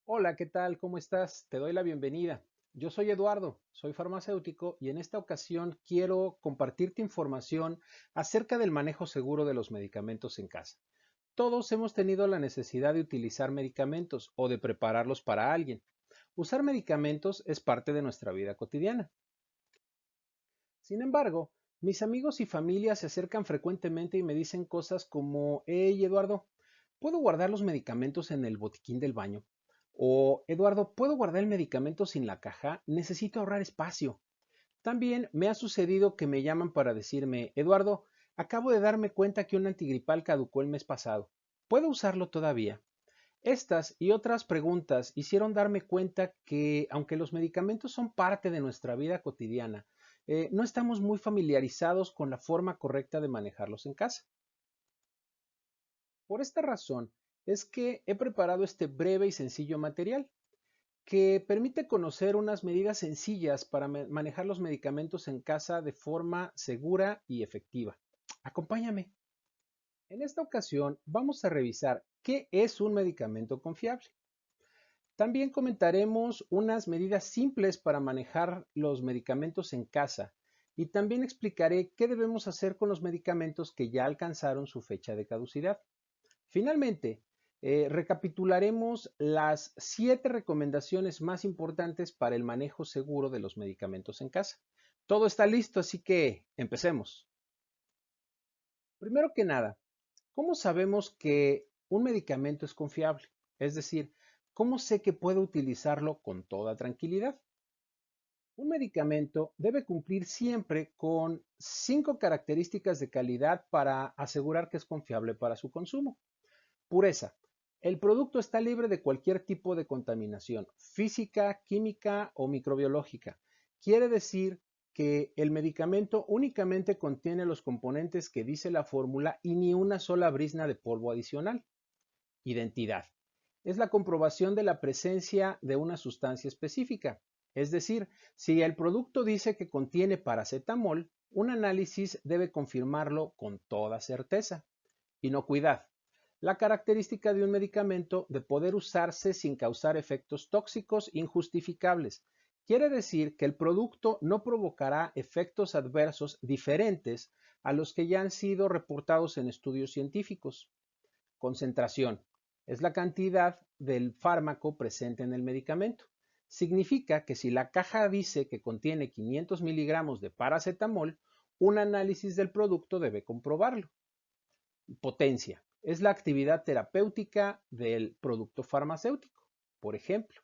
Hola, ¿qué tal? ¿Cómo estás? Te doy la bienvenida. Yo soy Eduardo, soy farmacéutico y en esta ocasión quiero compartirte información acerca del manejo seguro de los medicamentos en casa. Todos hemos tenido la necesidad de utilizar medicamentos o de prepararlos para alguien. Usar medicamentos es parte de nuestra vida cotidiana. Sin embargo, mis amigos y familia se acercan frecuentemente y me dicen cosas como, hey Eduardo, ¿puedo guardar los medicamentos en el botiquín del baño? O Eduardo, ¿puedo guardar el medicamento sin la caja? Necesito ahorrar espacio. También me ha sucedido que me llaman para decirme, Eduardo, acabo de darme cuenta que un antigripal caducó el mes pasado. ¿Puedo usarlo todavía? Estas y otras preguntas hicieron darme cuenta que, aunque los medicamentos son parte de nuestra vida cotidiana, no estamos muy familiarizados con la forma correcta de manejarlos en casa. Por esta razón es que he preparado este breve y sencillo material que permite conocer unas medidas sencillas para manejar los medicamentos en casa de forma segura y efectiva. Acompáñame. En esta ocasión vamos a revisar qué es un medicamento confiable. También comentaremos unas medidas simples para manejar los medicamentos en casa y también explicaré qué debemos hacer con los medicamentos que ya alcanzaron su fecha de caducidad. Finalmente, recapitularemos las 7 recomendaciones más importantes para el manejo seguro de los medicamentos en casa. Todo está listo, así que empecemos. Primero que nada, ¿cómo sabemos que un medicamento es confiable? Es decir, ¿cómo sé que puedo utilizarlo con toda tranquilidad? Un medicamento debe cumplir siempre con 5 características de calidad para asegurar que es confiable para su consumo. Pureza. El producto está libre de cualquier tipo de contaminación, física, química o microbiológica. Quiere decir que el medicamento únicamente contiene los componentes que dice la fórmula y ni una sola brizna de polvo adicional. Identidad. Es la comprobación de la presencia de una sustancia específica. Es decir, si el producto dice que contiene paracetamol, un análisis debe confirmarlo con toda certeza. Inocuidad. La característica de un medicamento de poder usarse sin causar efectos tóxicos injustificables. Quiere decir que el producto no provocará efectos adversos diferentes a los que ya han sido reportados en estudios científicos. Concentración. Es la cantidad del fármaco presente en el medicamento. Significa que si la caja dice que contiene 500 miligramos de paracetamol, un análisis del producto debe comprobarlo. Potencia. Es la actividad terapéutica del producto farmacéutico. Por ejemplo,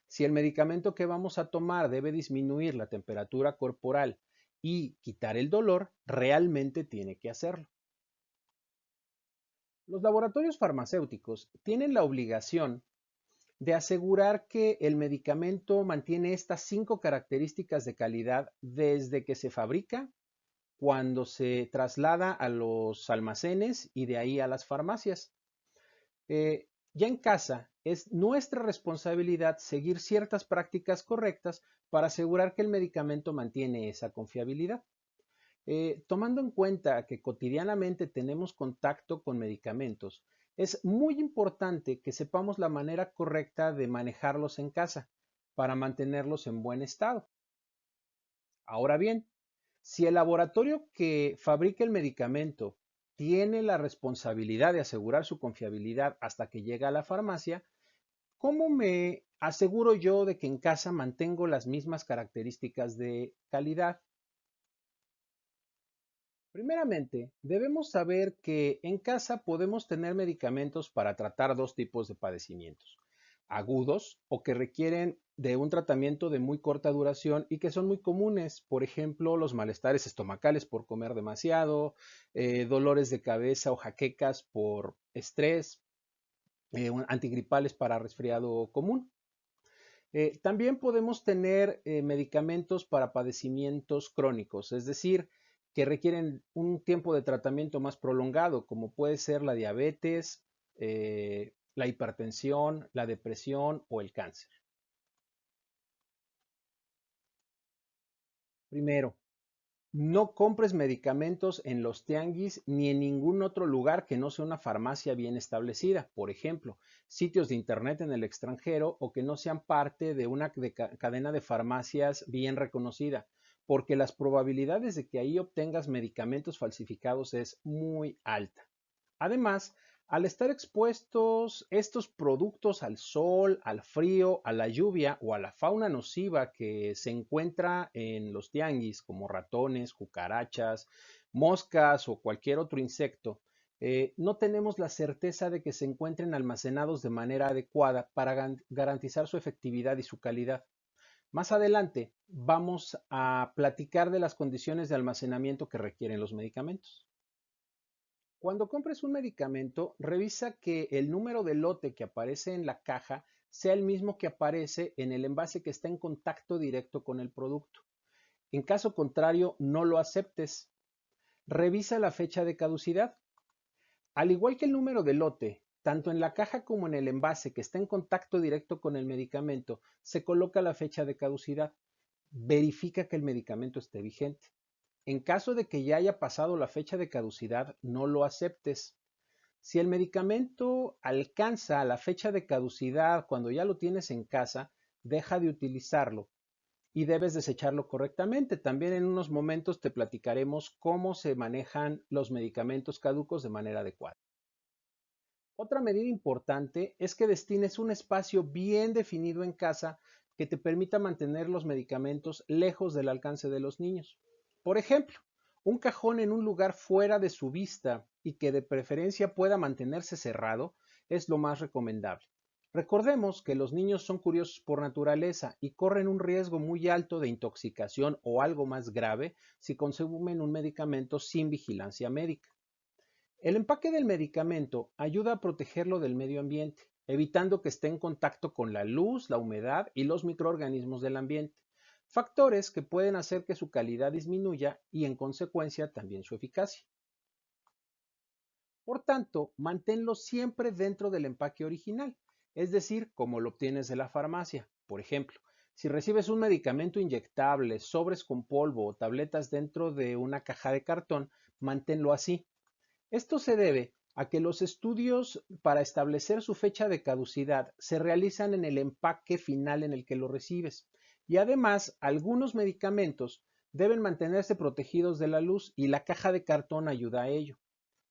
si el medicamento que vamos a tomar debe disminuir la temperatura corporal y quitar el dolor, realmente tiene que hacerlo. Los laboratorios farmacéuticos tienen la obligación de asegurar que el medicamento mantiene estas 5 características de calidad desde que se fabrica, cuando se traslada a los almacenes y de ahí a las farmacias. Ya en casa es nuestra responsabilidad seguir ciertas prácticas correctas para asegurar que el medicamento mantiene esa confiabilidad. Tomando en cuenta que cotidianamente tenemos contacto con medicamentos, es muy importante que sepamos la manera correcta de manejarlos en casa para mantenerlos en buen estado. Ahora bien, si el laboratorio que fabrica el medicamento tiene la responsabilidad de asegurar su confiabilidad hasta que llega a la farmacia, ¿cómo me aseguro yo de que en casa mantengo las mismas características de calidad? Primeramente, debemos saber que en casa podemos tener medicamentos para tratar dos tipos de padecimientos: agudos o que requieren de un tratamiento de muy corta duración y que son muy comunes, por ejemplo, los malestares estomacales por comer demasiado, dolores de cabeza o jaquecas por estrés, antigripales para resfriado común. También podemos tener medicamentos para padecimientos crónicos, es decir, que requieren un tiempo de tratamiento más prolongado, como puede ser la diabetes, la hipertensión, la depresión o el cáncer. Primero, No compres medicamentos en los tianguis ni en ningún otro lugar que no sea una farmacia bien establecida. Por ejemplo, sitios de internet en el extranjero o que no sean parte de una cadena de farmacias bien reconocida, porque las probabilidades de que ahí obtengas medicamentos falsificados es muy alta. Además, al estar expuestos estos productos al sol, al frío, a la lluvia o a la fauna nociva que se encuentra en los tianguis, como ratones, cucarachas, moscas o cualquier otro insecto, no tenemos la certeza de que se encuentren almacenados de manera adecuada para garantizar su efectividad y su calidad. Más adelante vamos a platicar de las condiciones de almacenamiento que requieren los medicamentos. Cuando compres un medicamento, revisa que el número de lote que aparece en la caja sea el mismo que aparece en el envase que está en contacto directo con el producto. En caso contrario, no lo aceptes. Revisa la fecha de caducidad. Al igual que el número de lote, tanto en la caja como en el envase que está en contacto directo con el medicamento, se coloca la fecha de caducidad. Verifica que el medicamento esté vigente. En caso de que ya haya pasado la fecha de caducidad, no lo aceptes. Si el medicamento alcanza la fecha de caducidad cuando ya lo tienes en casa, deja de utilizarlo y debes desecharlo correctamente. También en unos momentos te platicaremos cómo se manejan los medicamentos caducos de manera adecuada. Otra medida importante es que destines un espacio bien definido en casa que te permita mantener los medicamentos lejos del alcance de los niños. Por ejemplo, un cajón en un lugar fuera de su vista y que de preferencia pueda mantenerse cerrado es lo más recomendable. Recordemos que los niños son curiosos por naturaleza y corren un riesgo muy alto de intoxicación o algo más grave si consumen un medicamento sin vigilancia médica. El empaque del medicamento ayuda a protegerlo del medio ambiente, evitando que esté en contacto con la luz, la humedad y los microorganismos del ambiente, factores que pueden hacer que su calidad disminuya y en consecuencia también su eficacia. Por tanto, manténlo siempre dentro del empaque original, es decir, como lo obtienes de la farmacia. Por ejemplo, si recibes un medicamento inyectable, sobres con polvo o tabletas dentro de una caja de cartón, manténlo así. Esto se debe a que los estudios para establecer su fecha de caducidad se realizan en el empaque final en el que lo recibes. Y además, algunos medicamentos deben mantenerse protegidos de la luz y la caja de cartón ayuda a ello.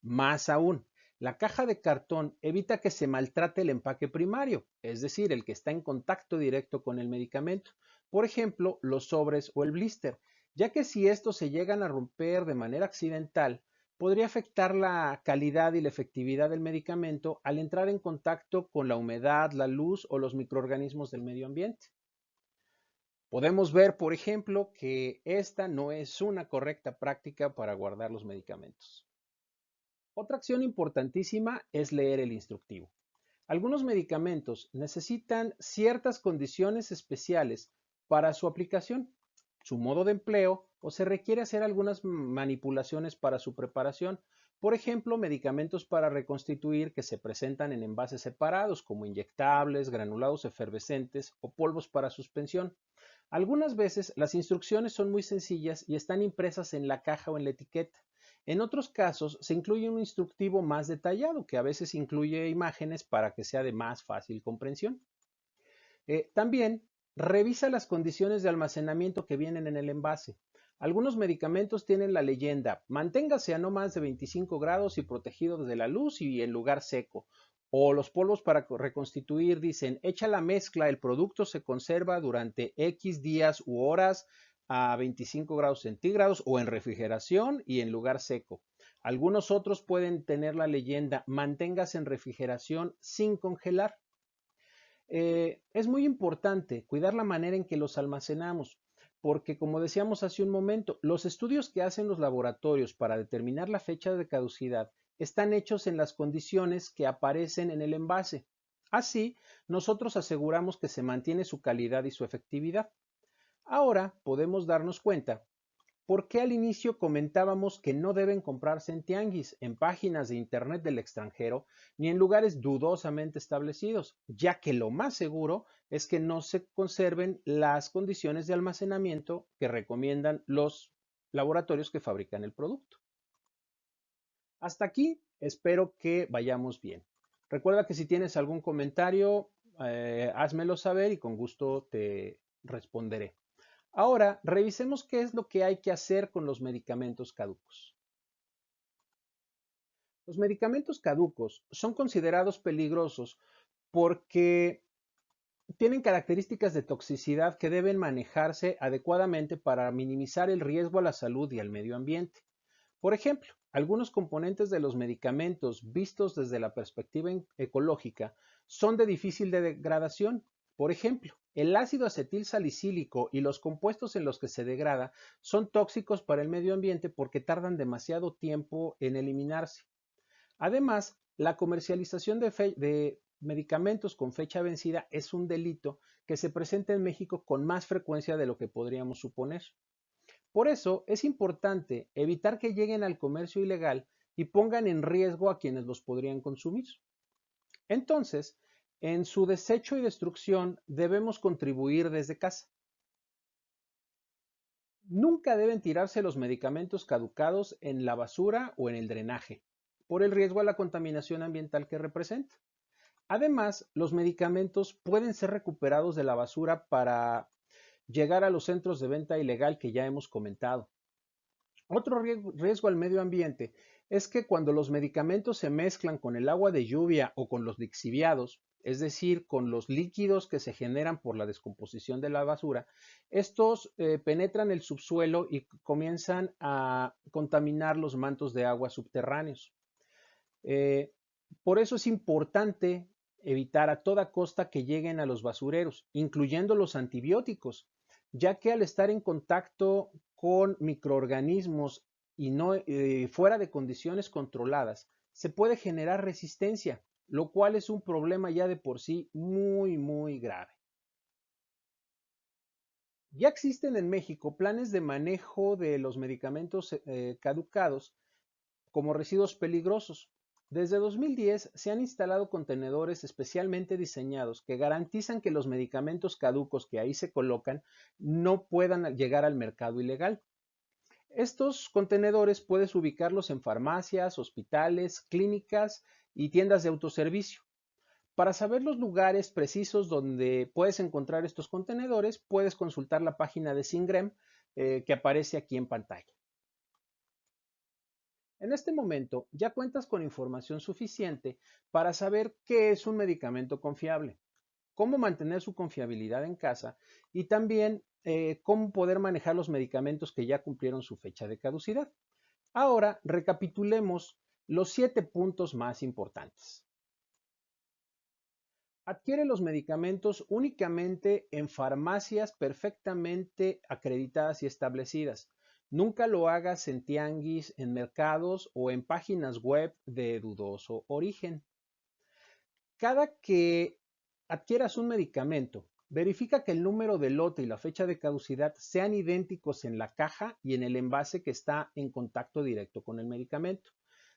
Más aún, la caja de cartón evita que se maltrate el empaque primario, es decir, el que está en contacto directo con el medicamento, por ejemplo, los sobres o el blister, ya que si estos se llegan a romper de manera accidental, podría afectar la calidad y la efectividad del medicamento al entrar en contacto con la humedad, la luz o los microorganismos del medio ambiente. Podemos ver, por ejemplo, que esta no es una correcta práctica para guardar los medicamentos. Otra acción importantísima es leer el instructivo. Algunos medicamentos necesitan ciertas condiciones especiales para su aplicación, su modo de empleo o se requiere hacer algunas manipulaciones para su preparación. Por ejemplo, medicamentos para reconstituir que se presentan en envases separados como inyectables, granulados efervescentes o polvos para suspensión. Algunas veces las instrucciones son muy sencillas y están impresas en la caja o en la etiqueta. En otros casos se incluye un instructivo más detallado que a veces incluye imágenes para que sea de más fácil comprensión. También revisa las condiciones de almacenamiento que vienen en el envase. Algunos medicamentos tienen la leyenda manténgase a no más de 25 grados y protegido de la luz y en lugar seco. O los polvos para reconstituir dicen echa la mezcla, el producto se conserva durante X días u horas a 25 grados centígrados o en refrigeración y en lugar seco. Algunos otros pueden tener la leyenda manténgase en refrigeración sin congelar. Es muy importante cuidar la manera en que los almacenamos, porque como decíamos hace un momento, los estudios que hacen los laboratorios para determinar la fecha de caducidad están hechos en las condiciones que aparecen en el envase. Así, nosotros aseguramos que se mantiene su calidad y su efectividad. Ahora podemos darnos cuenta ¿por qué al inicio comentábamos que no deben comprarse en tianguis, en páginas de internet del extranjero, ni en lugares dudosamente establecidos? Ya que lo más seguro es que no se conserven las condiciones de almacenamiento que recomiendan los laboratorios que fabrican el producto. Hasta aquí, espero que vayamos bien. Recuerda que si tienes algún comentario, házmelo saber y con gusto te responderé. Ahora, revisemos qué es lo que hay que hacer con los medicamentos caducos. Los medicamentos caducos son considerados peligrosos porque tienen características de toxicidad que deben manejarse adecuadamente para minimizar el riesgo a la salud y al medio ambiente. Por ejemplo, algunos componentes de los medicamentos vistos desde la perspectiva ecológica son de difícil degradación. Por ejemplo, el ácido acetil salicílico y los compuestos en los que se degrada son tóxicos para el medio ambiente porque tardan demasiado tiempo en eliminarse. Además, la comercialización de medicamentos con fecha vencida es un delito que se presenta en México con más frecuencia de lo que podríamos suponer. Por eso es importante evitar que lleguen al comercio ilegal y pongan en riesgo a quienes los podrían consumir. Entonces, en su desecho y destrucción debemos contribuir desde casa. Nunca deben tirarse los medicamentos caducados en la basura o en el drenaje, por el riesgo a la contaminación ambiental que representa. Además, los medicamentos pueden ser recuperados de la basura para llegar a los centros de venta ilegal que ya hemos comentado. Otro riesgo al medio ambiente es que cuando los medicamentos se mezclan con el agua de lluvia o con los lixiviados, es decir, con los líquidos que se generan por la descomposición de la basura, estos penetran el subsuelo y comienzan a contaminar los mantos de agua subterráneos. Eh, por eso es importante evitar a toda costa que lleguen a los basureros, incluyendo los antibióticos, ya que al estar en contacto con microorganismos y no fuera de condiciones controladas, se puede generar resistencia, lo cual es un problema ya de por sí muy grave. Ya existen en México planes de manejo de los medicamentos caducados como residuos peligrosos. Desde 2010 se han instalado contenedores especialmente diseñados que garantizan que los medicamentos caducos que ahí se colocan no puedan llegar al mercado ilegal. Estos contenedores puedes ubicarlos en farmacias, hospitales, clínicas y tiendas de autoservicio. Para saber los lugares precisos donde puedes encontrar estos contenedores, puedes consultar la página de Singrem que aparece aquí en pantalla. En este momento ya cuentas con información suficiente para saber qué es un medicamento confiable, cómo mantener su confiabilidad en casa y también cómo poder manejar los medicamentos que ya cumplieron su fecha de caducidad. Ahora recapitulemos los 7 puntos más importantes. Adquiere los medicamentos únicamente en farmacias perfectamente acreditadas y establecidas. Nunca lo hagas en tianguis, en mercados o en páginas web de dudoso origen. Cada que adquieras un medicamento, verifica que el número de lote y la fecha de caducidad sean idénticos en la caja y en el envase que está en contacto directo con el medicamento.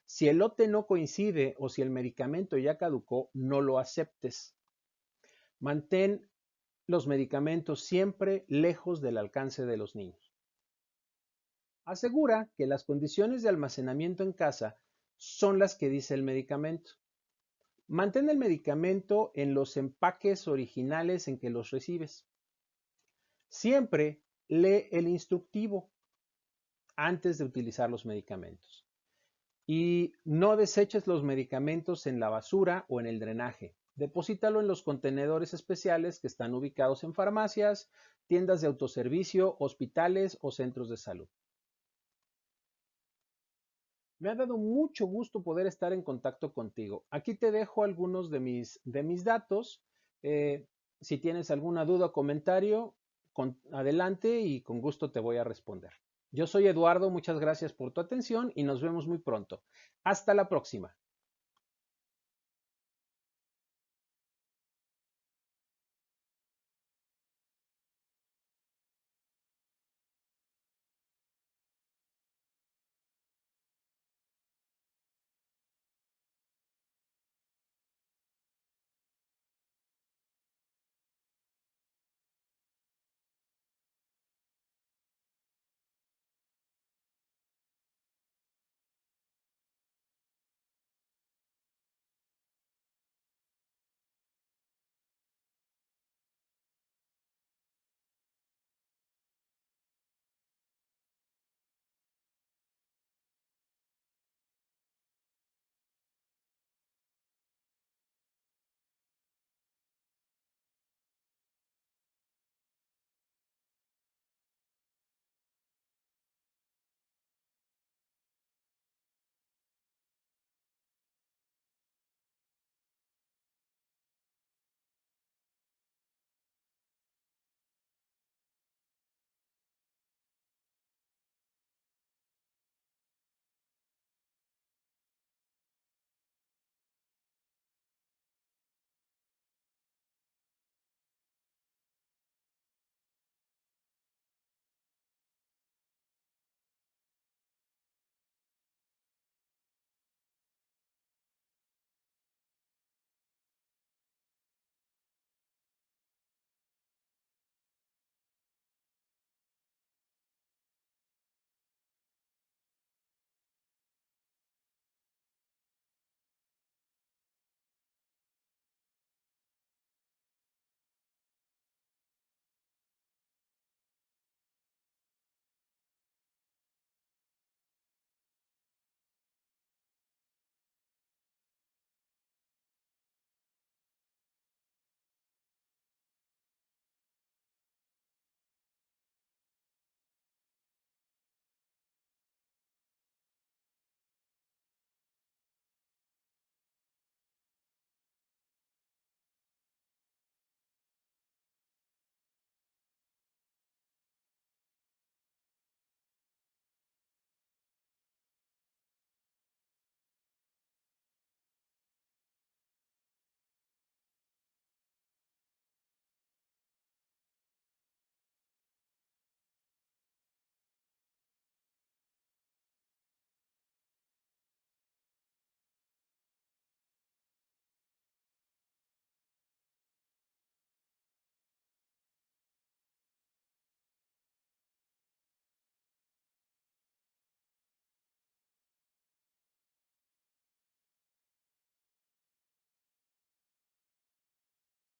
Si el lote no coincide o si el medicamento ya caducó, no lo aceptes. Mantén los medicamentos siempre lejos del alcance de los niños. Asegura que las condiciones de almacenamiento en casa son las que dice el medicamento. Mantén el medicamento en los empaques originales en que los recibes. Siempre lee el instructivo antes de utilizar los medicamentos. Y no deseches los medicamentos en la basura o en el drenaje. Deposítalo en los contenedores especiales que están ubicados en farmacias, tiendas de autoservicio, hospitales o centros de salud. Me ha dado mucho gusto poder estar en contacto contigo. Aquí te dejo algunos de mis datos. Si tienes alguna duda o comentario, adelante y con gusto te voy a responder. Yo soy Eduardo, muchas gracias por tu atención y nos vemos muy pronto. Hasta la próxima.